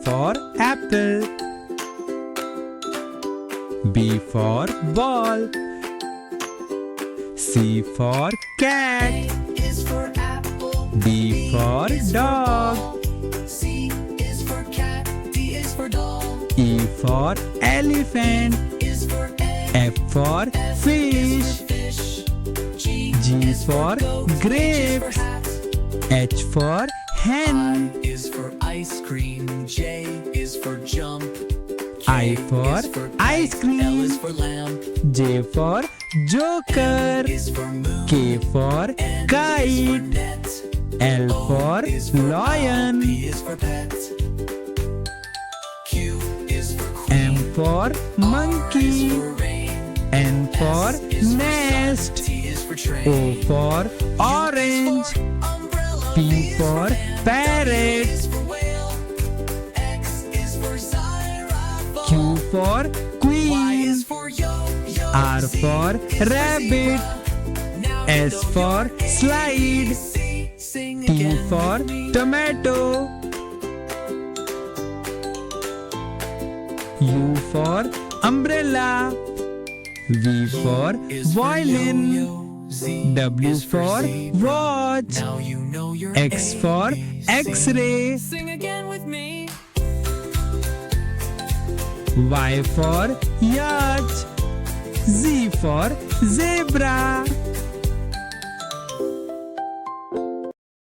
for apple. B for ball. C for cat. A is for apple. D for dog. C is for cat. D is for dog. E for elephant. Is for egg. F for fish. Fish. G for grape. Hat. H for hen. I is for ice cream. J is for jump. I for is for ice kite. cream. L is for lamp. J for joker. Is for moon. K for N is for kite. net. L for is for lion. P is for pet. Q is for queen. M for R is monkey. for rain. N for S is for nest. sun. T is for train. O for orange. U is for umbrella. P for fan. parrot. W is for whale. X is for xylophone. Q for Y queen. is for yo-yo. R Z for is for rabbit. zebra. Now you S know for your slide. ABC. Sing T again for with me. tomato. U for umbrella. V for Is for violin. yo-yo. Z W is for zebra. watch. Now you know your X for ABC. X-ray. Sing again with me. Y for yacht. Z for zebra.